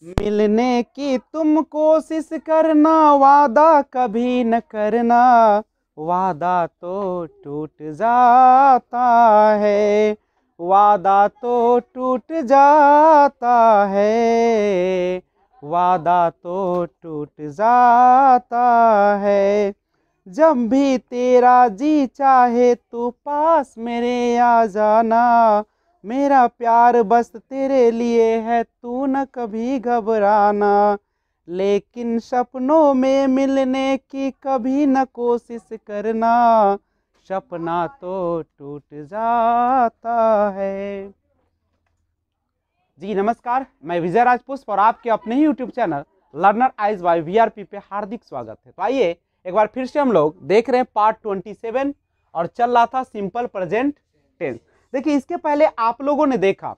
मिलने की तुम कोशिश करना, वादा कभी न करना, वादा तो टूट जाता है, वादा तो टूट जाता है, वादा तो टूट जाता है। जब भी तेरा जी चाहे तू पास मेरे आ जाना, मेरा प्यार बस तेरे लिए है, तू न कभी घबराना। लेकिन सपनों में मिलने की कभी न कोशिश करना, सपना तो टूट जाता है। जी नमस्कार, मैं विजय राजपूत और आपके अपने ही YouTube channel learner eyes by VRP पे हार्दिक स्वागत है। तो आइए एक बार फिर से हम लोग देख रहे हैं पार्ट 27 और चल रहा था सिंपल प्रेजेंट टेंस। देखिए इसके पहले आप लोगों ने देखा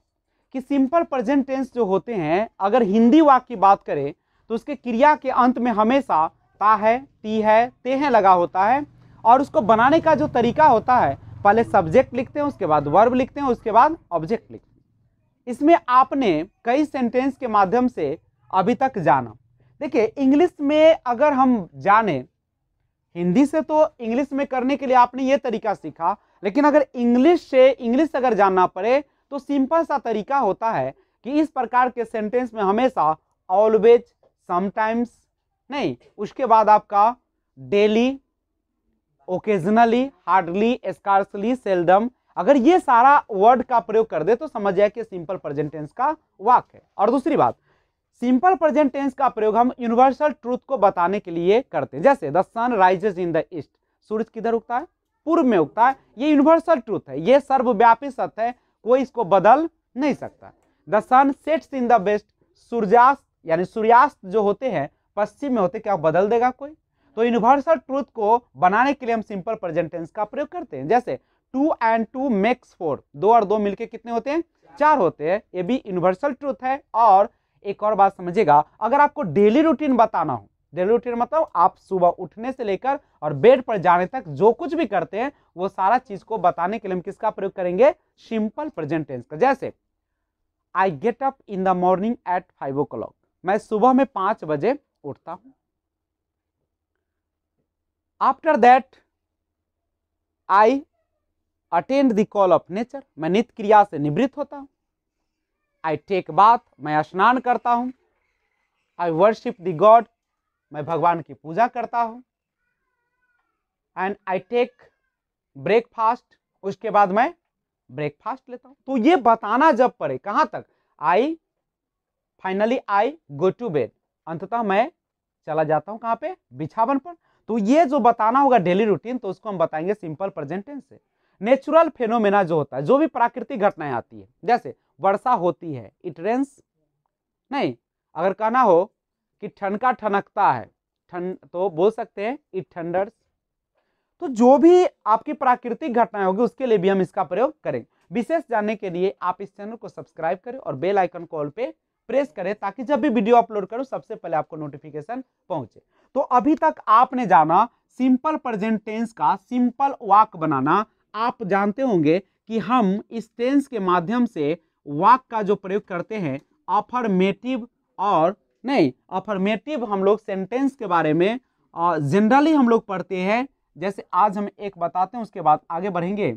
कि सिंपल प्रेजेंट टेंस जो होते हैं, अगर हिंदी वाक्य की बात करें तो उसके क्रिया के अंत में हमेशा ता है, ती है, ते हैं लगा होता है। और उसको बनाने का जो तरीका होता है, पहले सब्जेक्ट लिखते हैं, उसके बाद वर्ब लिखते हैं, उसके बाद ऑब्जेक्ट लिखते हैं। इसमें आपने कई सेंटेंस के माध्यम से अभी तक जाना। देखिए इंग्लिश में अगर हम जाने, हिंदी से तो इंग्लिश में करने के लिए आपने ये तरीका सीखा, लेकिन अगर इंग्लिश से इंग्लिश अगर जानना पड़े तो सिंपल सा तरीका होता है कि इस प्रकार के सेंटेंस में हमेशा ऑलवेज, समटाइम्स नहीं, उसके बाद आपका daily, occasionally, hardly, scarcely, seldom, अगर ये सारा वर्ड का प्रयोग कर दे तो समझ जाए कि सिंपल प्रेजेंट टेंस का वाक्य है। और दूसरी बात, सिंपल प्रेजेंट टेंस का प्रयोग हम यूनिवर्सल ट्रूथ को बताने के लिए करते हैं। जैसे the sun rises in the east, सूरज किधर उगता है? पूर्व में उगता है। ये यूनिवर्सल ट्रूथ है, ये सर्वव्यापी सत्य है, कोई इसको बदल नहीं सकता। The sun sets in the west, सूर्यास्त यानी सूर्यास्त जो होते हैं पश्चिम में होते, क्या बदल देगा कोई? तो यूनिवर्सल ट्रूथ को बनाने के लिए हम सिंपल प्रेजेंट टेंस का प्रयोग करते हैं। जैसे 2 and 2 makes 4, 2 और 2 मिलके कितने होते हैं? 4 होते हैं। ये भी यूनिवर्सल ट्रूथ है। और एक और बात समझिएगा, अगर आपको डेली रूटीन बताना हो, डेली रूटीन मतलब आप सुबह उठने से लेकर और बेड पर जाने तक जो कुछ भी करते हैं, वो सारा चीज को बताने के लिए हम किसका प्रयोग करेंगे? सिंपल प्रेजेंट टेंस का। जैसे I get up in the morning at 5 o'clock, मैं सुबह में 5 बजे उठता हूं। After that I attend the call of nature, मैं नित्य क्रिया से निवृत्त होता हूं। आई टेक बाथ, मैं स्नान करता हूं। आई वर्शिप द गॉड, मैं भगवान की पूजा करता हूं। एंड आई टेक ब्रेकफास्ट, उसके बाद मैं ब्रेकफास्ट लेता हूं। तो ये बताना जब पड़े कहां तक, I finally I go to bed, अंततः मैं चला जाता हूं कहां पे? बिछावन पर। तो ये जो बताना होगा डेली रूटीन, तो उसको हम बताएंगे सिंपल प्रेजेंट टेंस से। नेचुरल फेनोमेना जो होता है, जो भी प्राकृतिक घटनाएं आती है, जैसे वर्षा होती है, इट रेन्स नहीं, अगर कहना हो कि ठनका ठनकता है, ठन तो बोल सकते हैं इट थंडर्स। तो जो भी आपकी प्राकृतिक घटनाएं होगी उसके लिए भी हम इसका प्रयोग करेंगे। विशेष जानने के लिए आप इस चैनल को सब्सक्राइब करें और बेल आइकन कॉल पे प्रेस करें, ताकि जब भी वीडियो अपलोड करूं सबसे पहले आपको नोटिफिकेशन पहुंचे। तो अभी तक आपने जाना सिंपल प्रेजेंट टेंस का सिंपल वाक्य बनाना। आप जानते होंगे कि हम इस टेंस के माध्यम से वाक्य का जो प्रयोग करते हैं, अफर्मेटिव और नहीं, अफर्मेटिव हम लोग सेंटेंस के बारे में जनरली हम लोग पढ़ते हैं। जैसे आज हम एक बताते हैं, उसके बाद आगे बढ़ेंगे।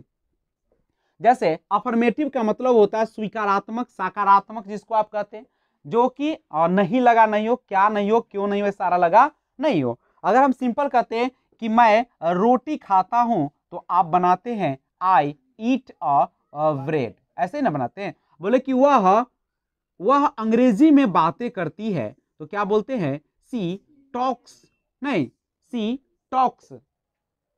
जैसे अफर्मेटिव का मतलब होता है स्वीकारात्मक, सकारात्मक, जिसको आप कहते हैं, जो कि नहीं लगा नहीं हो, क्या नहीं हो, क्यों नहीं हो, सारा लगा नहीं हो। अगर हम सिंपल कहते हैं कि मैं रोटी खाता हूं, तो आप बनाते हैं आई ईट अ ब्रेड, ऐसे ही ना बनाते हैं। बोले कि वह अंग्रेजी में बातें करती है, तो क्या बोलते हैं? सी टॉक्स नहीं, सी टॉक्स।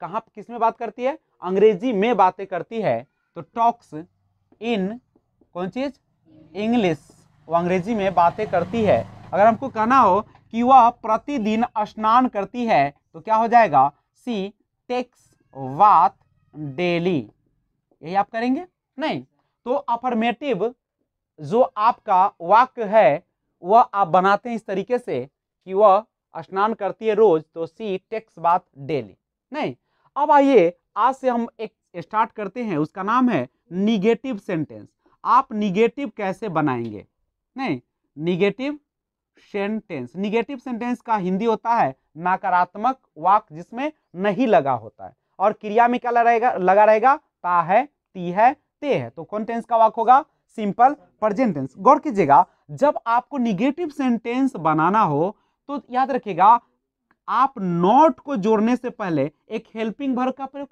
कहां किस में बात करती है? अंग्रेजी में बातें करती है, तो टॉक्स इन कौन चीज? इंग्लिश। वो अंग्रेजी में बातें करती है। अगर हमको कहना हो कि वह प्रतिदिन स्नान करती है, तो क्या हो जाएगा? सी टेक्स बाथ डेली। यही आप करेंगे नहीं। तो अफर्मेटिव जो आपका वाक्य है वह आप बनाते हैं इस तरीके से कि वह स्नान करती है रोज, तो सी टेक्स बाथ डेली नहीं। अब आइए आज से हम एक स्टार्ट करते हैं, उसका नाम है निगेटिव सेंटेंस। आप निगेटिव कैसे बनाएंगे? नहीं, निगेटिव सेंटेंस। निगेटिव सेंटेंस का हिंदी होता है नकारात्मक वाक्य जिसमें नहीं लगा होता है, और क्रिया में क्या लगा रहेगा, ता है, ती है, ते है। तो कौन टेंस का वाक्य होगा, सिंपल प्रेजेंट टेंस। गौर कीजिएगा, जब आपको निगेटिव सेंटेंस बनाना हो तो याद रखिएगा, आप नॉट को जोड़ने से पहले एक हेल्पिंग वर्ब का प्रयोग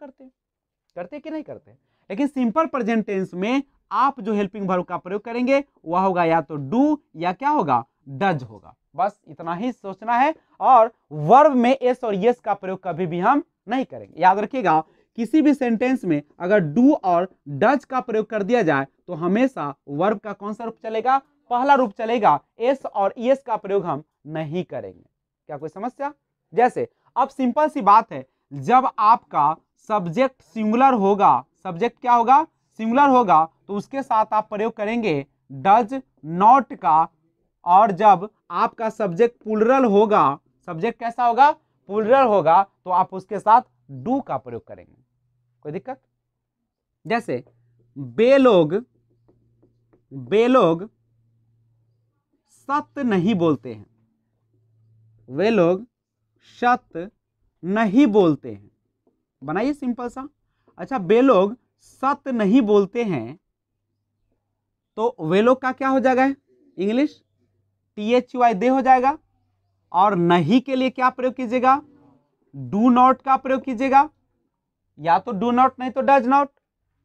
करते कि नहीं करते। लेकिन सिंपल प्रेजेंट टेंस में आप जो हेल्पिंग वर्ब का प्रयोग करेंगे वह होगा या तो डू या क्या होगा, डज होगा। बस इतना ही सोचना है, और वर्ब में एस और यस का प्रयोग कभी भी हम नहीं करेंगे। याद रखिएगा, किसी भी सेंटेंस में अगर डू और डज का प्रयोग कर दिया जाए तो हमेशा वर्ब का कौन सा रूप चलेगा, पहला रूप चलेगा। एस और यस का प्रयोग हम नहीं करेंगे। क्या कोई समस्या? जैसे अब सिंपल सी बात है, जब आपका सब्जेक्ट सिंगुलर होगा, सब्जेक्ट क्या होगा, सिंगुलर होगा, तो उसके साथ आप प्रयोग करेंगे डज नॉट का। और जब आपका सब्जेक्ट प्लुरल होगा, सब्जेक्ट कैसा होगा, प्लुरल होगा, तो आप उसके साथ डू का प्रयोग करेंगे। कोई दिक्कत? जैसे वे लोग सत्य नहीं बोलते हैं, वे लोग सत्य नहीं बोलते हैं। बनाइए सिंपल सा। अच्छा, वे लोग सत्य नहीं बोलते हैं, तो वे लोग का क्या हो जाएगा, इंग्लिश THY दे हो जाएगा। और नहीं के लिए क्या प्रयोग कीजिएगा, डू नॉट का प्रयोग कीजिएगा, या तो डू नॉट नहीं तो डज नॉट।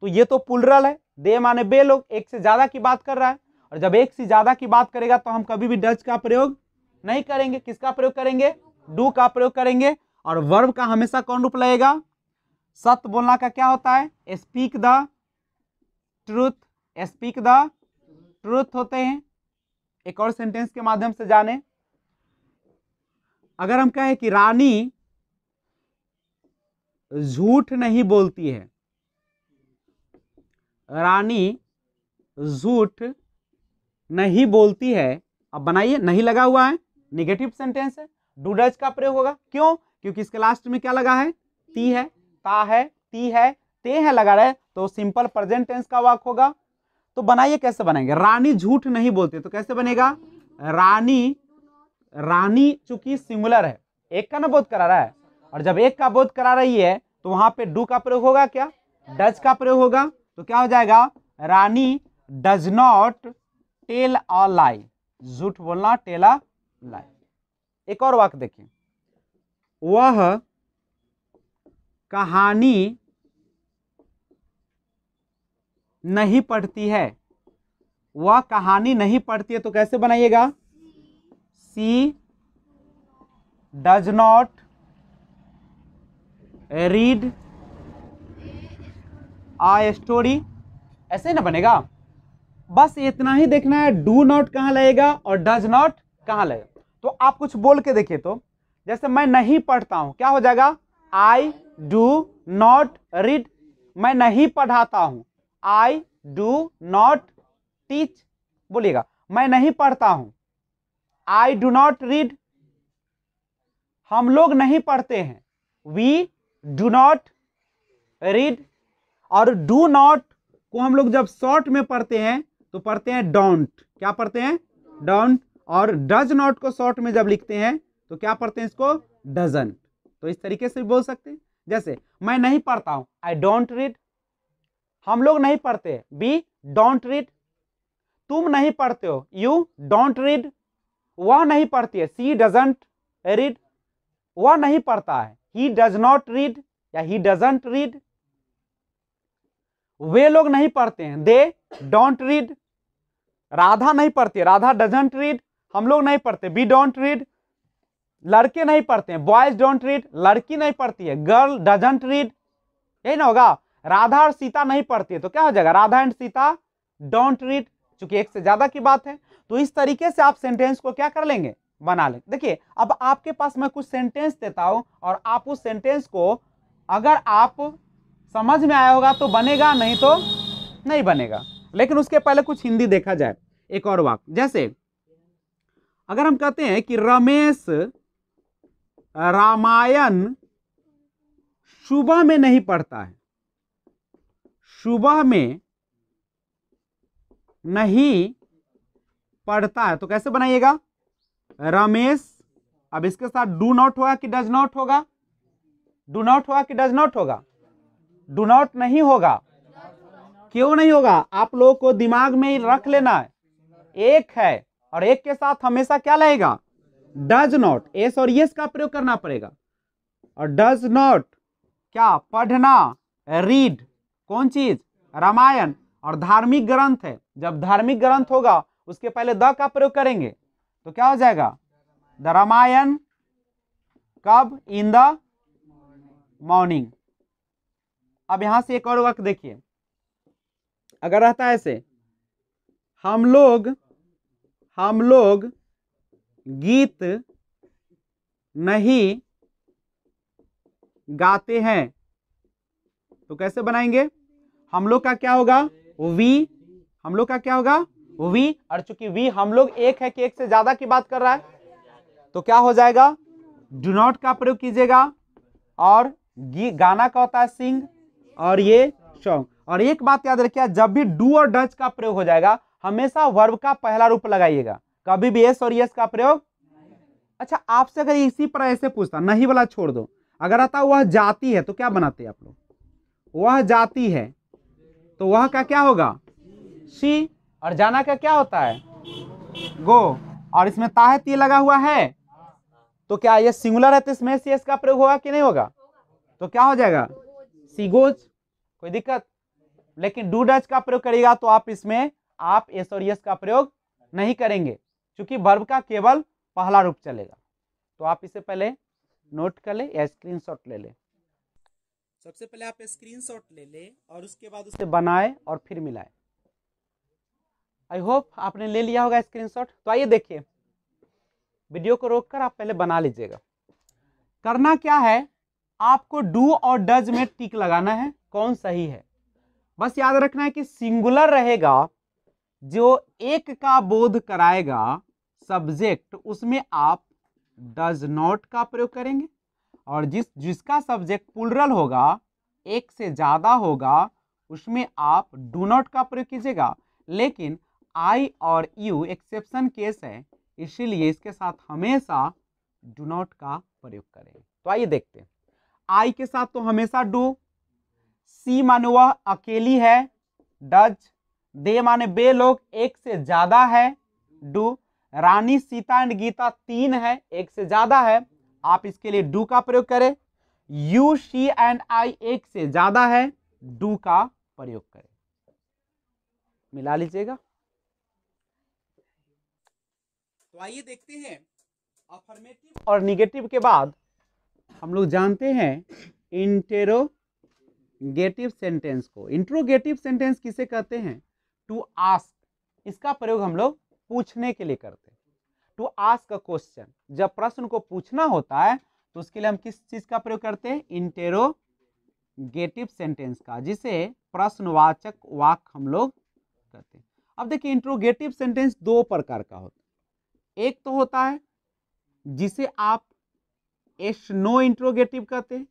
तो ये तो प्लुरल है, दे माने बे लोग, एक से ज्यादा की बात कर रहा है, और जब एक से ज्यादा की बात करेगा तो हम कभी भी डज का प्रयोग नहीं करेंगे। किसका प्रयोग करेंगे, डू का प्रयोग करेंगे। और वर्ब का हमेशा कौन रूप लगेगा, सत्य बोलना का क्या होता है, speak the truth, speak the truth होते हैं। एक और सेंटेंस के माध्यम से जाने, अगर हम कहें कि रानी झूठ नहीं बोलती है, रानी झूठ नहीं बोलती है। अब बनाइए, नहीं लगा हुआ है, निगेटिव सेंटेंस है, डू डज का प्रयोग होगा। क्यों? क्योंकि इसके लास्ट में क्या लगा है, ती है, ता है, ती है, ते है लगा रहे, तो सिंपल प्रेजेंट टेंस का वाक्य होगा। तो बनाइए, कैसे बनाएंगे, रानी झूठ नहीं बोलती, तो कैसे बनेगा, रानी, रानी चूंकि सिंगुलर है, एक का ना बोध करा रहा है, और जब एक का बोध करा रही है तो वहां पे डू का प्रयोग होगा, क्या, डज का प्रयोग होगा। तो क्या हो जाएगा, रानी डज नॉट टेल अ लाई, झूठ बोलना, टेल अ लाई। एक और वाक्य देखिए, वह कहानी नहीं पढ़ती है, वह कहानी नहीं पढ़ती है, तो कैसे बनाइएगा, she does not read a story, ऐसे ना बनेगा। बस इतना ही देखना है, डू नॉट कहां लगेगा और डज नॉट कहां लगेगा। तो आप कुछ बोल के देखिए, तो जैसे मैं नहीं पढ़ता हूं, क्या हो जाएगा, आई डू नॉट रीड, मैं नहीं पढ़ाता हूं, आई डू नॉट टीच। बोलिएगा, मैं नहीं पढ़ता हूं, आई डू नॉट रीड। हम लोग नहीं पढ़ते हैं, वी डू नॉट रीड। और डू नॉट को हम लोग जब शॉर्ट में पढ़ते हैं तो पढ़ते हैं डोंट, क्या पढ़ते हैं, डोंट। और डज नॉट को शॉर्ट में जब लिखते हैं तो क्या पढ़ते हैं, इसको डजंट। तो इस तरीके से भी बोल सकते हैं। जैसे मैं नहीं पढ़ता हूं, आई डोंट रीड, हम लोग नहीं पढ़ते, वी डोंट रीड, तुम नहीं पढ़ते हो, यू डोंट रीड, वह नहीं पढ़ती है, सी डजंट रीड, वह नहीं पढ़ता है, ही डज नॉट रीड या ही डजंट रीड। वे लोग नहीं पढ़ते हैं, दे डोंट रीड। राधा नहीं पढ़ती है, राधा डजंट रीड, हम लोग नहीं पढ़ते, वी डोंट रीड। लड़के नहीं पढ़ते हैं, बॉयज डोंट रीड, लड़की नहीं पढ़ती है, गर्ल डजंट रीड। यही ना होगा, राधा और सीता नहीं पढ़ती है, तो क्या हो जाएगा, Radha and Sita don't read, चूंकि एक से ज्यादा की बात है। तो इस तरीके से आप सेंटेंस को क्या कर लेंगे, बना लें। देखिए, अब आपके पास मैं कुछ सेंटेंस देता हूं और आप उस सेंटेंस को अगर आप समझ में आया होगा तो बनेगा, नहीं तो नहीं बनेगा। लेकिन उसके पहले कुछ हिंदी देखा जाए। एक और वाक्य, जैसे अगर हम कहते हैं कि रमेश रामायण सुबह में नहीं पढ़ता है, सुबह में नहीं पढ़ता है, तो कैसे बनाइएगा, रमेश, अब इसके साथ डू नॉट होगा कि डज नॉट होगा? डू नॉट होगा कि डज नॉट होगा? डू नॉट नहीं होगा। क्यों नहीं होगा? आप लोगों को दिमाग में ही रख लेना है, एक है और एक के साथ हमेशा क्या लगेगा? Does not. एस और यस का प्रयोग करना पड़ेगा। और डज नॉट क्या? पढ़ना, रीड। कौन चीज? रामायण। और धार्मिक ग्रंथ है, जब धार्मिक ग्रंथ होगा उसके पहले द का प्रयोग करेंगे तो क्या हो जाएगा? द रामायण कब? इन द मॉर्निंग। अब यहां से एक और वाक्य देखिए, अगर रहता है ऐसे, हम लोग गीत नहीं गाते हैं, तो कैसे बनाएंगे? हम लोग का क्या होगा? वी। हम लोग का क्या होगा? वी। और चूंकि वी हम लोग एक है कि एक से ज्यादा की बात कर रहा है, तो क्या हो जाएगा? डू नॉट का प्रयोग कीजिएगा। और गाना का होता है सिंग, और ये सॉन्ग। और एक बात याद रखिए, जब भी डू और डज का प्रयोग हो जाएगा हमेशा वर्ब का पहला रूप लगाइएगा, कभी भी एस और यस का प्रयोग। अच्छा, आपसे अगर इसी पर ऐसे पूछता, नहीं वाला छोड़ दो, अगर आता वह जाती है तो क्या बनाते आप लोग? वह जाती है तो वह का क्या होगा? शी। और जाना का क्या होता है? गो। और इसमें ताहत ये लगा हुआ है, तो क्या ये सिंगुलर है तो इसमें सी एस का प्रयोग होगा कि नहीं होगा? तो क्या हो जाएगा? She goes. कोई दिक्कत? लेकिन डू डज का प्रयोग करेगा तो आप इसमें आप एस और यस का प्रयोग नहीं करेंगे, क्योंकि वर्ब का केवल पहला रूप चलेगा। तो आप इसे पहले नोट कर ले या स्क्रीनशॉट ले ले। सबसे पहले आप स्क्रीनशॉट ले ले और उसके बाद उसे बनाए और फिर मिलाए। आई होप आपने ले लिया होगा स्क्रीनशॉट। तो आइए देखिए, वीडियो को रोककर आप पहले बना लीजिएगा। करना क्या है, आपको डू और डज में टिक लगाना है, कौन सही है। बस याद रखना है कि सिंगुलर रहेगा, जो एक का बोध कराएगा सब्जेक्ट, उसमें आप डज नॉट का प्रयोग करेंगे। और जिसका सब्जेक्ट प्लुरल होगा, एक से ज्यादा होगा, उसमें आप डू नॉट का प्रयोग कीजिएगा। लेकिन आई और यू एक्सेप्शन केस है, इसीलिए इसके साथ हमेशा डू नॉट का प्रयोग करेंगे। तो आइए देखते हैं। आई के साथ तो हमेशा डू, सी माने वह अकेली है, डज, दे माने बे लोग एक से ज्यादा है, डू, रानी सीता एंड गीता तीन है एक से ज्यादा है, आप इसके लिए डू का प्रयोग करें। यू शी एंड आई एक से ज्यादा है, डू का प्रयोग करें। मिला लीजिएगा। तो आइए देखते हैं, अफर्मेटिव और निगेटिव के बाद हम लोग जानते हैं इंटेरोगेटिव सेंटेंस को। इंट्रोगेटिव सेंटेंस किसे कहते हैं? टू आस्क, इसका प्रयोग हम लोग पूछने के लिए करते हैं। टू आस्क अ क्वेश्चन, जब प्रश्न को पूछना होता है तो उसके लिए हम किस चीज का प्रयोग करते हैं? इंटेरोगेटिव सेंटेंस का, जिसे प्रश्नवाचक वाक्य हम लोग कहते हैं। अब देखिए, इंट्रोगेटिव सेंटेंस दो प्रकार का होता है। एक तो होता है जिसे आप एस नो इंट्रोगेटिव कहते हैं,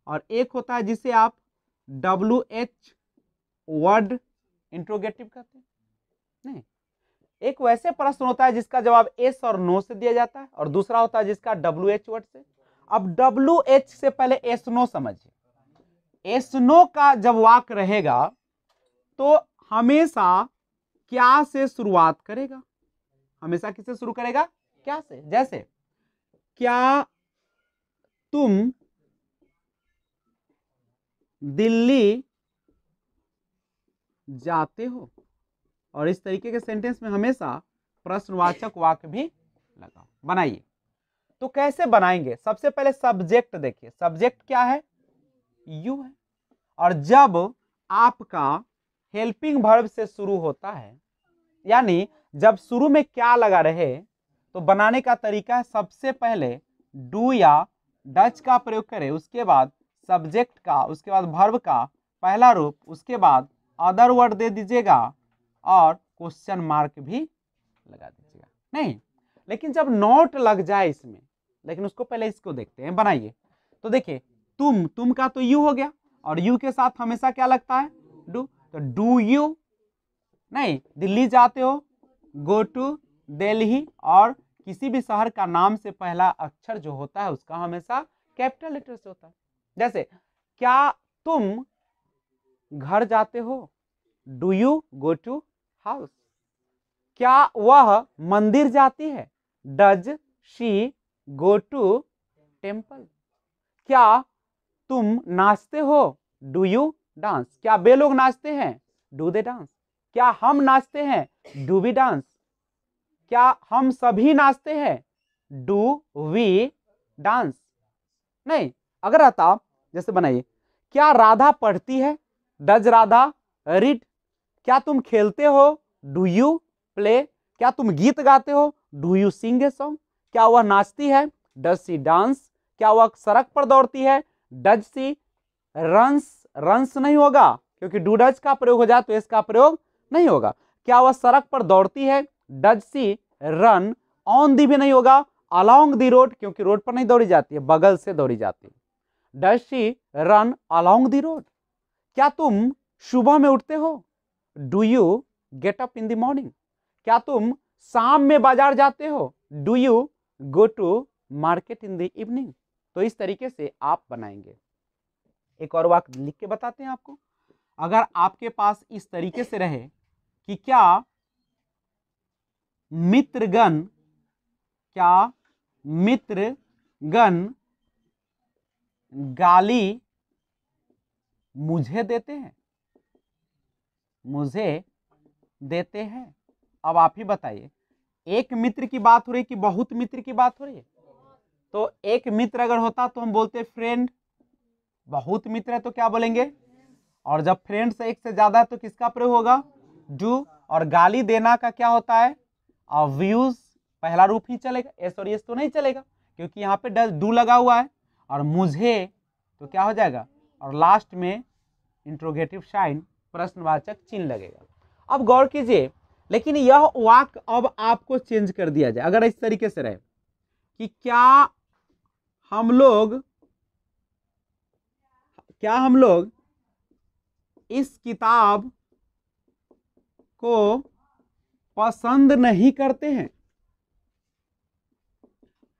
और एक होता है जिसे आप WH वर्ड इंट्रोगेटिव कहते हैं। नहीं, एक वैसे प्रश्न होता है जिसका जवाब एस और नो से दिया जाता है, और दूसरा होता है जिसका WH वर्ड से। अब WH से पहले एस नो समझिए। एस नो का जब वाक्य रहेगा तो हमेशा क्या से शुरुआत करेगा? हमेशा किससे शुरू करेगा? क्या से। जैसे, क्या तुम दिल्ली जाते हो? और इस तरीके के सेंटेंस में हमेशा प्रश्नवाचक वाक्य भी लगाओ। बनाइए। तो कैसे बनाएंगे? सबसे पहले सब्जेक्ट देखिए, सब्जेक्ट क्या है? यू है। और जब आपका हेल्पिंग वर्ब से शुरू होता है, यानी जब शुरू में क्या लगा रहे, तो बनाने का तरीका है सबसे पहले डू या डज का प्रयोग करें, उसके बाद सब्जेक्ट का, उसके बाद वर्ब का पहला रूप, उसके बाद अदर वर्ड दे दीजिएगा और क्वेश्चन मार्क भी लगा दीजिएगा। नहीं, लेकिन जब नॉट लग जाए इसमें, लेकिन उसको पहले इसको देखते हैं। बनाइए। तो देखिए, तुम का तो यू हो गया, और यू के साथ हमेशा क्या लगता है? डू। तो डू यू, नहीं, दिल्ली जाते हो, गो टू दिल्ली, और किसी भी शहर का नाम से पहला अक्षर जो होता है उसका हमेशा कैपिटल लेटर से होता है। जैसे क्या तुम घर जाते हो, do you go to house. क्या वह मंदिर जाती है, does she go to temple. क्या तुम नाचते हो, डू यू डांस। क्या वे लोग नाचते हैं, डू दे डांस। क्या हम नाचते हैं, डू वी डांस। क्या हम सभी नाचते हैं, डू वी डांस। नहीं, अगर आता जैसे बनाइए, क्या राधा पढ़ती है, डज राधा रीड। क्या तुम खेलते हो, डू यू प्ले। क्या तुम गीत गाते हो, do you sing a song. क्या वह नाचती है, डज सी डांस। क्या वह सड़क पर दौड़ती है, डज सी रन्स। रन्स नहीं होगा क्योंकि डू डज का प्रयोग हो जाए तो इसका प्रयोग नहीं होगा। क्या वह सड़क पर दौड़ती है, does she run. On the भी नहीं होगा, अलोंग दी रोड, क्योंकि रोड पर नहीं दौड़ी जाती है, बगल से दौड़ी जाती है। Does she run along the road. क्या तुम सुबह में उठते हो, do you get up in the morning. क्या तुम शाम में बाजार जाते हो, do you go to market in the evening. तो इस तरीके से आप बनाएंगे। एक और वाक्य लिख के बताते हैं आपको। अगर आपके पास इस तरीके से रहे कि क्या मित्रगण, क्या मित्रगण गाली मुझे देते हैं, मुझे देते हैं। अब आप ही बताइए, एक मित्र की बात हो रही कि बहुत मित्र की बात हो रही है। तो एक मित्र अगर होता तो हम बोलते फ्रेंड, बहुत मित्र है तो क्या बोलेंगे, और जब फ्रेंड से एक से ज्यादा है तो किसका प्रयोग होगा, डू। और गाली देना का क्या होता है, व्यूज, पहला रूप ही चलेगा, एस और एस तो नहीं चलेगा क्योंकि यहाँ पे डू लगा हुआ है। और मुझे तो क्या हो जाएगा, और लास्ट में इंट्रोगेटिव साइन, प्रश्नवाचक चिन्ह लगेगा। अब गौर कीजिए, लेकिन यह वाक्य अब आपको चेंज कर दिया जाए। अगर इस तरीके से रहे कि क्या हम लोग इस किताब को पसंद नहीं करते हैं।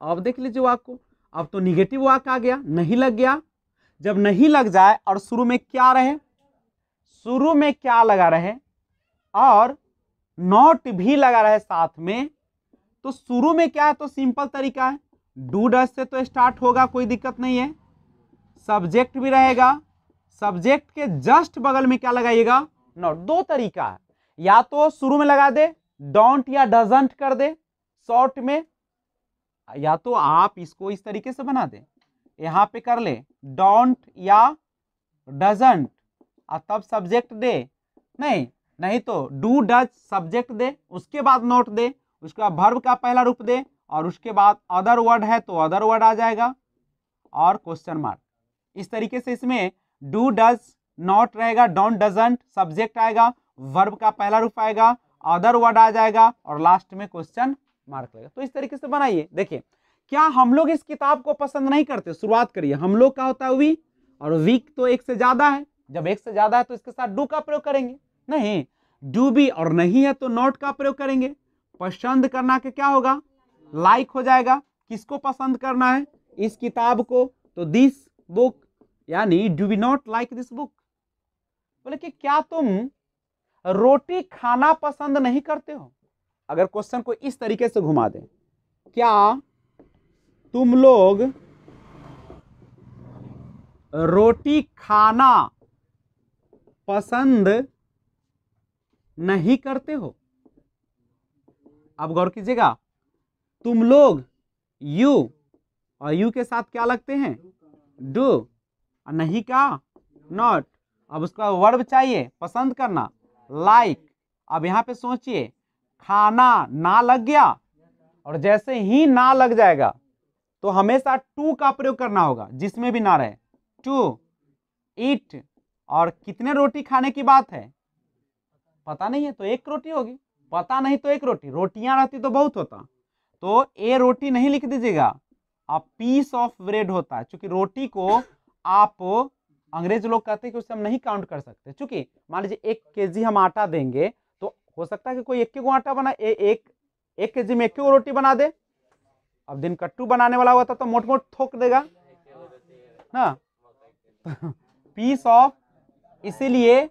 अब देख लीजिए वाक्य को, अब तो निगेटिव वाक्य आ गया, नहीं लग गया। जब नहीं लग जाए और शुरू में क्या रहे, शुरू में क्या लगा रहे और नॉट भी लगा रहे साथ में, तो शुरू में क्या है, तो सिंपल तरीका है, डू डज से तो स्टार्ट होगा, कोई दिक्कत नहीं है। सब्जेक्ट भी रहेगा, सब्जेक्ट के जस्ट बगल में क्या लगाइएगा, नॉट। दो तरीका है, या तो शुरू में लगा दे डोंट या डजंट कर दे शॉर्ट में, या तो आप इसको इस तरीके से बना दे, यहां पे कर ले डोंट या डजंट और तब सब्जेक्ट दे। नहीं तो डू डज सब्जेक्ट दे, उसके बाद नोट दे, उसके बाद वर्ब का पहला रूप दे और उसके बाद अदर वर्ड है तो अदर वर्ड आ जाएगा और क्वेश्चन मार्क। इस तरीके से इसमें डू डज नॉट रहेगा, डोंट डजंट सब्जेक्ट आएगा, वर्ब का पहला रूप आएगा, अदर वर्ड आ जाएगा और लास्ट में क्वेश्चन मार्क लगेगा। तो इस तरीके से बनाइए। देखिए, क्या हम लोग इस किताब को पसंद नहीं करते, शुरुआत करिए। हम लोग का होता है वी, और वीक तो एक से ज्यादा है, जब एक से ज्यादा है तो इसके साथ डू का प्रयोग करेंगे। नहीं, डू भी और नहीं है तो नॉट का प्रयोग करेंगे। पसंद करना के क्या होगा, लाइक हो जाएगा। किसको पसंद करना है, इस किताब को, तो दिस बुक, यानी do we not like this book. बोले कि क्या तुम रोटी खाना पसंद नहीं करते हो। अगर क्वेश्चन को इस तरीके से घुमा दें, क्या तुम लोग रोटी खाना पसंद नहीं करते हो। अब गौर कीजिएगा, तुम लोग यू, और यू के साथ क्या लगते हैं, डू, और नहीं का नॉट। अब उसका वर्ब चाहिए पसंद करना, लाइक। अब यहां पे सोचिए, खाना ना लग गया और जैसे ही ना लग जाएगा तो हमेशा टू का प्रयोग करना होगा, जिसमें भी ना रहे, टू ईट। और कितने रोटी खाने की बात है, पता नहीं है तो एक रोटी होगी, पता नहीं तो एक रोटी, रोटियां रहती तो बहुत होता। तो ए रोटी नहीं लिख दीजिएगा, आप पीस ऑफ ब्रेड होता है, क्योंकि रोटी को आप, अंग्रेज लोग कहते हैं कि उसे हम नहीं काउंट कर सकते। चूंकि मान लीजिए 1 केजी हम आटा देंगे तो हो सकता है कि कोई 1 किलो आटा बना, एक केजी में 1 किलो रोटी बना दे, अब दिन कट्टू बनाने वाला हुआ था तो मोट मोट थोक देगा ना, पीस ऑफ। इसीलिए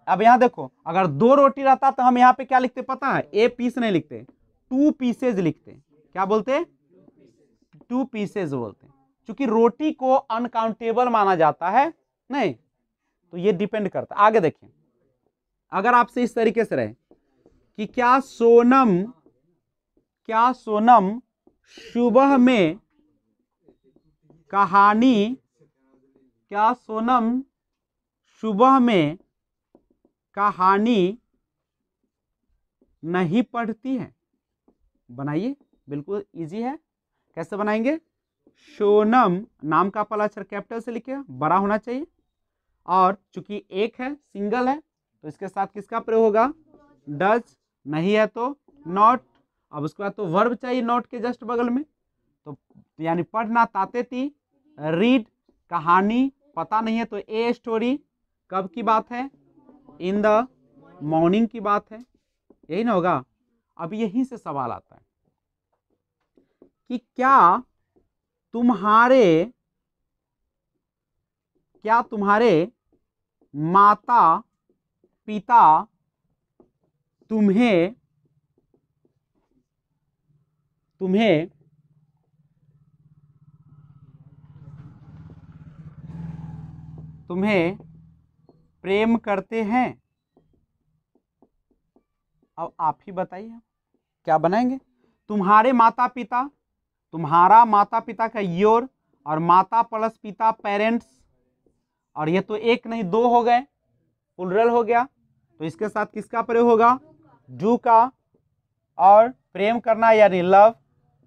अब यहां देखो, अगर 2 रोटी रहता तो हम यहाँ पे क्या लिखते पता है, ए पीस नहीं लिखते, 2 पीसेज लिखते। क्या बोलते, 2 पीसेज बोलते। क्योंकि रोटी को अनकाउंटेबल माना जाता है नहीं, तो ये डिपेंड करता है। आगे देखिए, अगर आपसे इस तरीके से रहे कि क्या सोनम सुबह में कहानी, क्या सोनम सुबह में कहानी नहीं पढ़ती है। बनाइए, बिल्कुल इजी है। कैसे बनाएंगे, सोनम, नाम का पहला अक्षर कैपिटल से लिखिए, बड़ा होना चाहिए, और चूंकि एक है, सिंगल है, तो इसके साथ किसका प्रयोग होगा, डज, नहीं है तो नॉट। अब उसके बाद तो वर्ब चाहिए नॉट के जस्ट बगल में, तो यानी पढ़ना, ताते थी, रीड, कहानी, पता नहीं है तो ए स्टोरी, कब की बात है, इन द मॉर्निंग की बात है, यही ना होगा। अब यहीं से सवाल आता है कि क्या तुम्हारे माता पिता तुम्हें प्रेम करते हैं। अब आप ही बताइए क्या बनाएंगे। तुम्हारे माता पिता, तुम्हारा माता पिता का योर, और माता प्लस पिता पेरेंट्स, और ये तो एक नहीं 2 हो गए, प्लुरल हो गया, तो इसके साथ किसका प्रयोग होगा, डू का, और प्रेम करना यानी लव,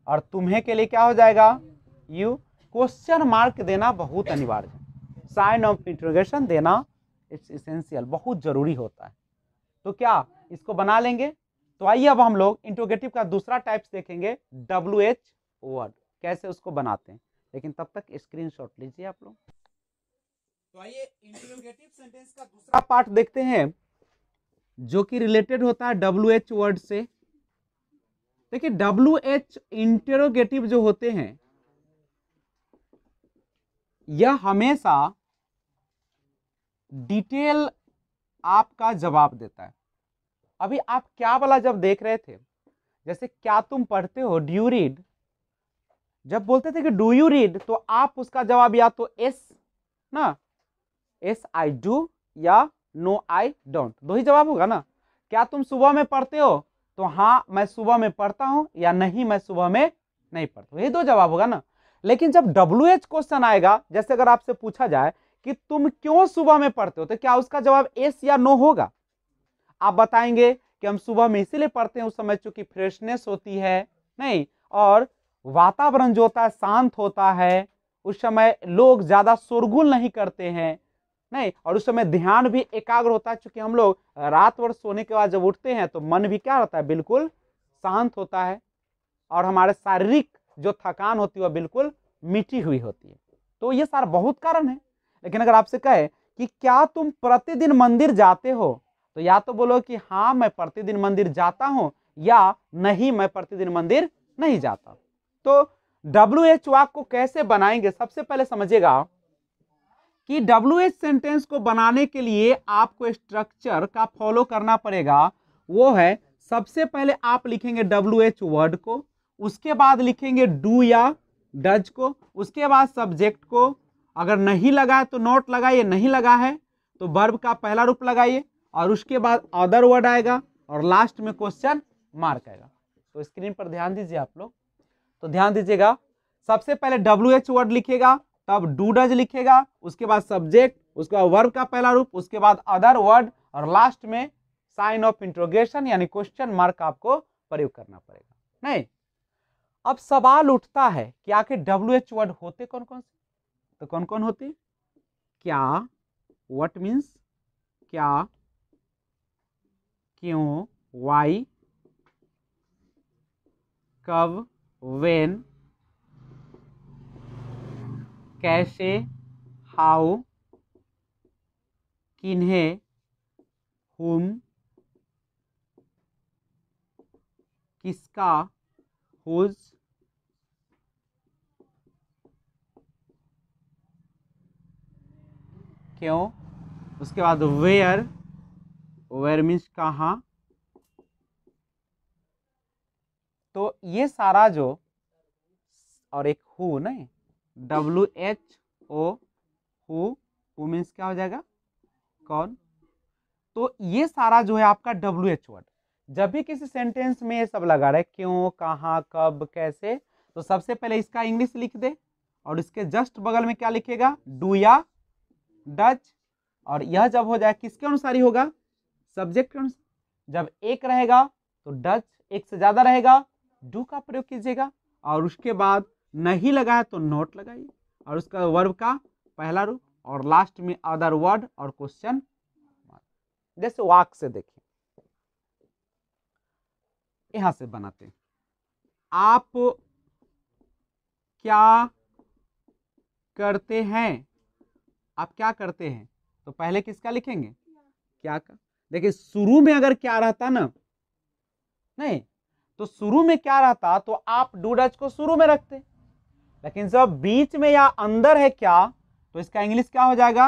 और तुम्हें के लिए क्या हो जाएगा, यू। क्वेश्चन मार्क देना बहुत अनिवार्य है, साइन ऑफ इंटरोगेशन देना इट्स इसेंशियल, बहुत जरूरी होता है। तो क्या इसको बना लेंगे। तो आइए अब हम लोग इंट्रोगेटिव का दूसरा टाइप्स देखेंगे, WH वर्ड, कैसे उसको बनाते हैं। लेकिन तब तक स्क्रीनशॉट लीजिए आप लोग। तो आइए इंट्रोगेटिव सेंटेंस का दूसरा पार्ट देखते हैं, जो कि रिलेटेड होता है WH वर्ड से। देखिए, WH इंटरोगेटिव जो होते हैं, यह हमेशा डिटेल आपका जवाब देता है। अभी आप क्या वाला जब देख रहे थे, जैसे क्या तुम पढ़ते हो, डू यू रीड, जब बोलते थे कि डू यू रीड, तो आप उसका जवाब या तो एस ना, एस आई डू, या नो आई डोंट, 2 ही जवाब होगा ना। क्या तुम सुबह में पढ़ते हो, तो हाँ मैं सुबह में पढ़ता हूं, या नहीं मैं सुबह में नहीं पढ़ता हूं, ये 2 जवाब होगा ना। लेकिन जब WH क्वेश्चन आएगा, जैसे अगर आपसे पूछा जाए कि तुम क्यों सुबह में पढ़ते हो, तो क्या उसका जवाब एस या नो होगा। आप बताएंगे कि हम सुबह में इसीलिए पढ़ते हैं, उस समय चूंकि फ्रेशनेस होती है नहीं, और वातावरण जो होता है शांत होता है, उस समय लोग ज्यादा शोरगुल नहीं करते हैं नहीं, और उस समय ध्यान भी एकाग्र होता है, क्योंकि हम लोग रात भर सोने के बाद जब उठते हैं तो मन भी क्या रहता है, बिल्कुल शांत होता है, और हमारे शारीरिक जो थकान होती है वह बिल्कुल मिटी हुई होती है। तो ये सारा बहुत कारण है। लेकिन अगर आपसे कहे कि क्या तुम प्रतिदिन मंदिर जाते हो, तो या तो बोलो कि हाँ मैं प्रतिदिन मंदिर जाता हूं, या नहीं मैं प्रतिदिन मंदिर नहीं जाता। तो WH वाक्य को कैसे बनाएंगे, सबसे पहले समझिएगा कि WH सेंटेंस को बनाने के लिए आपको स्ट्रक्चर का फॉलो करना पड़ेगा। वो है, सबसे पहले आप लिखेंगे WH वर्ड को, उसके बाद लिखेंगे डू या डज को, उसके बाद सब्जेक्ट को, अगर नहीं लगा है तो नॉट लगाइए, नहीं लगा है तो वर्ब का पहला रूप लगाइए, और उसके बाद अदर वर्ड आएगा, और लास्ट में क्वेश्चन मार्क आएगा। तो स्क्रीन पर ध्यान दीजिए आप लोग, तो ध्यान दीजिएगा, सबसे पहले WH वर्ड लिखेगा, तब डू डज लिखेगा, उसके बाद सब्जेक्ट, उसके बाद वर्ब का पहला रूप, उसके बाद अदर वर्ड, और लास्ट में साइन ऑफ इंट्रोगेशन यानी क्वेश्चन मार्क आपको प्रयोग करना पड़ेगा नहीं। अब सवाल उठता है कि आखिर WH वर्ड होते कौन कौन से, तो कौन कौन होते, क्या, व्हाट मीन्स क्या, क्यों, वाई, कब, व्हेन, कैसे, हाउ, किन्हें, हुम, किसका, हुज, क्यों, उसके बाद वेयर, वेयर मीन्स कहाँ। तो ये सारा जो, और एक हु नहीं, WHO, हु मीन्स क्या हो जाएगा, कौन। तो ये सारा जो है आपका WH वर्ड। जब भी किसी सेंटेंस में ये सब लगा रहे, क्यों, कहाँ, कब, कैसे, तो सबसे पहले इसका इंग्लिश लिख दे, और इसके जस्ट बगल में क्या लिखेगा, डू या डच। और यह जब हो जाए किसके अनुसार ही होगा, सब्जेक्ट के अनुसार। जब एक रहेगा तो डच, एक से ज्यादा रहेगा डू का प्रयोग कीजिएगा, और उसके बाद नहीं लगा है तो नोट लगाइए, और उसका वर्ब का पहला रूप, और लास्ट में अदर वर्ड और क्वेश्चन। जैसे वाक से देखिए, यहां से बनाते हैं, आप क्या करते हैं, आप क्या करते हैं, तो पहले किसका लिखेंगे, क्या का। देखिए शुरू में अगर क्या रहता ना, नहीं तो शुरू में क्या रहता तो आप डू डच को शुरू में रखते, लेकिन जब बीच में या अंदर है क्या, तो इसका इंग्लिश क्या हो जाएगा,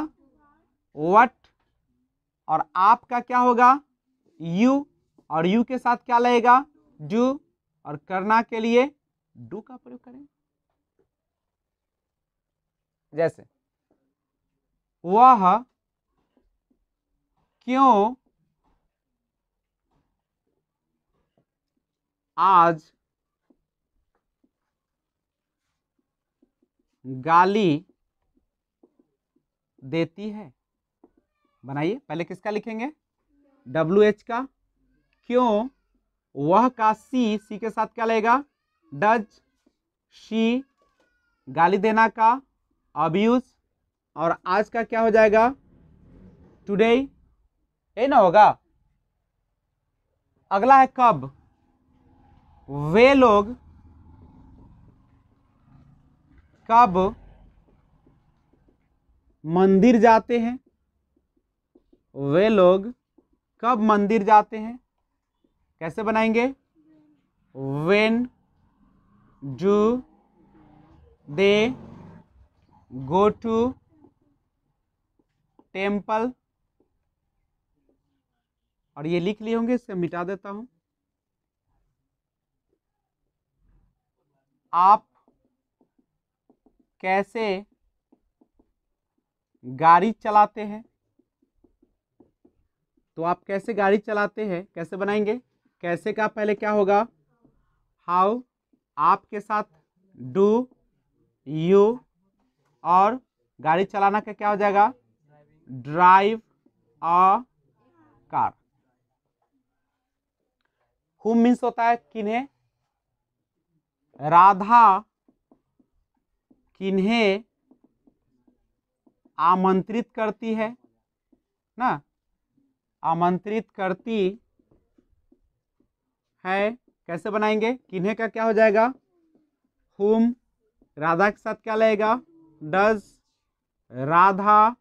व्हाट, और आपका क्या होगा, यू, और यू के साथ क्या लगेगा, डू, और करना के लिए डू का प्रयोग करें। जैसे वह क्यों आज गाली देती है। बनाइए, पहले किसका लिखेंगे, WH का, क्यों, वह का सी के साथ क्या लगेगा, डज, शी, गाली देना का अब्यूज, और आज का क्या हो जाएगा, टुडे, ये ना होगा। अगला है कब, वे लोग कब मंदिर जाते हैं, वे लोग कब मंदिर जाते हैं, कैसे बनाएंगे, when do they go to temple, और ये लिख लिए होंगे, इससे मिटा देता हूं। आप कैसे गाड़ी चलाते हैं, तो आप कैसे गाड़ी चलाते हैं कैसे बनाएंगे, कैसे का पहले क्या होगा, हाउ, आप के साथ डू, यू, और गाड़ी चलाना का क्या हो जाएगा, ड्राइव अ कार। हुम मीन्स होता है किन्हें, राधा किन्हें आमंत्रित करती है ना, आमंत्रित करती है, कैसे बनाएंगे, किन्हें का क्या हो जाएगा, हुम, राधा के साथ क्या लगेगा, डज, राधा,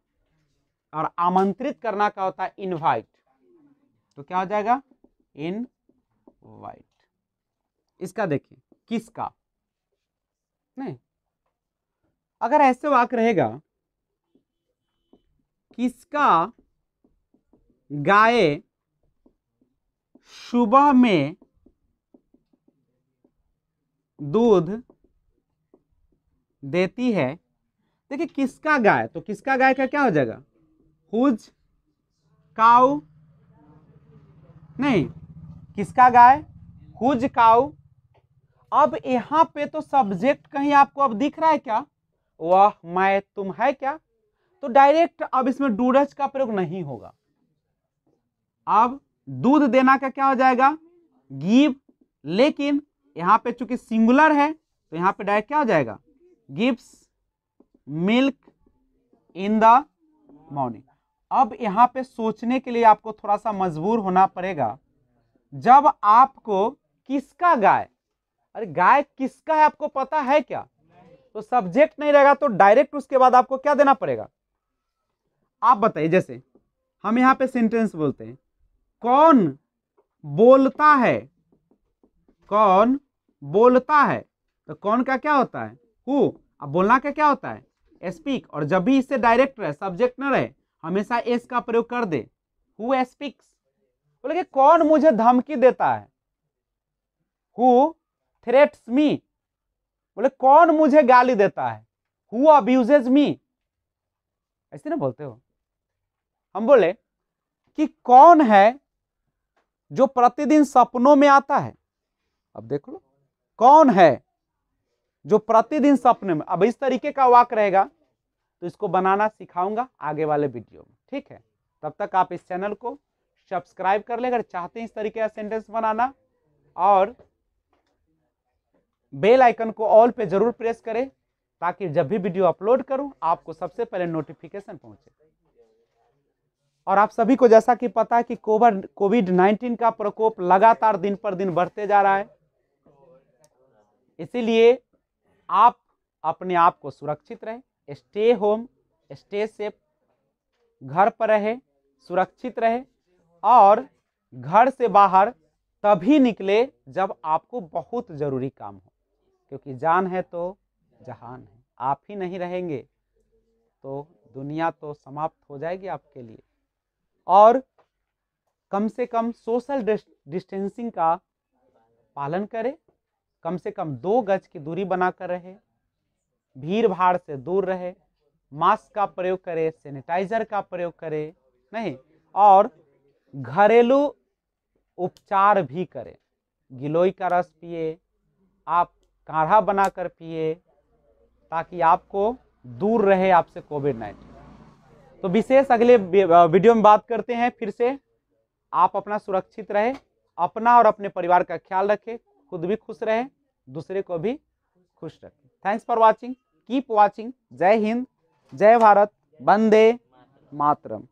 और आमंत्रित करना का होता है इनवाइट, तो क्या हो जाएगा, इनवाइट। इसका देखिए किसका, नहीं अगर ऐसे वाक्य रहेगा, किसका गाय सुबह में दूध देती है, देखिए किसका गाय, तो किसका गाय का क्या हो जाएगा, हुज काउ, नहीं किसका गाय, हुज काउ। अब यहां पे तो सब्जेक्ट कहीं आपको अब दिख रहा है क्या, वह, मैं, तुम है क्या, तो डायरेक्ट अब इसमें डूडच का प्रयोग नहीं होगा। अब दूध देना का क्या हो जाएगा, गिव, लेकिन यहां पे चूंकि सिंगुलर है तो यहां पे डायरेक्ट क्या हो जाएगा, gives milk in the morning. अब यहां पे सोचने के लिए आपको थोड़ा सा मजबूर होना पड़ेगा, जब आपको किसका गाय, अरे गाय किसका है आपको पता है क्या, तो सब्जेक्ट नहीं रहेगा तो डायरेक्ट उसके बाद आपको क्या देना पड़ेगा, आप बताइए। जैसे हम यहां पे सेंटेंस बोलते हैं, कौन बोलता है, कौन बोलता है, तो कौन का क्या होता है, हु, अब बोलना का क्या होता है, स्पीक, और जब भी इससे डायरेक्ट रहे, सब्जेक्ट न रहे, हमेशा एस का प्रयोग कर दे। हु स्पीक्स, बोले कि कौन मुझे धमकी देता है। हु थ्रेट्स मी, बोले कौन मुझे गाली देता है। हु अब्यूजेज मी, ऐसे ना बोलते हो। हम बोले कि कौन है जो प्रतिदिन सपनों में आता है। अब देख लो, कौन है जो प्रतिदिन सपने में। अब इस तरीके का वाक्य रहेगा, तो इसको बनाना सिखाऊंगा आगे वाले वीडियो में, ठीक है। तब तक आप इस चैनल को सब्सक्राइब कर ले अगर चाहते हैं इस तरीके का सेंटेंस बनाना, और बेल आइकन को ऑल पे जरूर प्रेस करें ताकि जब भी वीडियो अपलोड करूं आपको सबसे पहले नोटिफिकेशन पहुंचे। और आप सभी को जैसा कि पता है कि कोविड-19 का प्रकोप लगातार दिन पर दिन बढ़ते जा रहा है, इसीलिए आप अपने आप को सुरक्षित रहे, स्टे होम, स्टे सेफ, घर पर रहे, सुरक्षित रहे, और घर से बाहर तभी निकले जब आपको बहुत जरूरी काम हो, क्योंकि जान है तो जहान है। आप ही नहीं रहेंगे तो दुनिया तो समाप्त हो जाएगी आपके लिए। और कम से कम सोशल डिस्टेंसिंग का पालन करें, कम से कम 2 गज की दूरी बनाकर रहे, भीड़ भाड़ से दूर रहे, मास्क का प्रयोग करें, सैनिटाइजर का प्रयोग करें, नहीं, और घरेलू उपचार भी करें। गिलोय का रस पिए, आप काढ़ा बनाकर पिए, ताकि आपको दूर रहे आपसे कोविड-19। तो विशेष अगले वीडियो में बात करते हैं फिर से। आप अपना सुरक्षित रहे, अपना और अपने परिवार का ख्याल रखें, खुद भी खुश रहें, दूसरे को भी खुश रखें। Thanks for watching, keep watching. जय हिंद, जय भारत, वंदे मातरम।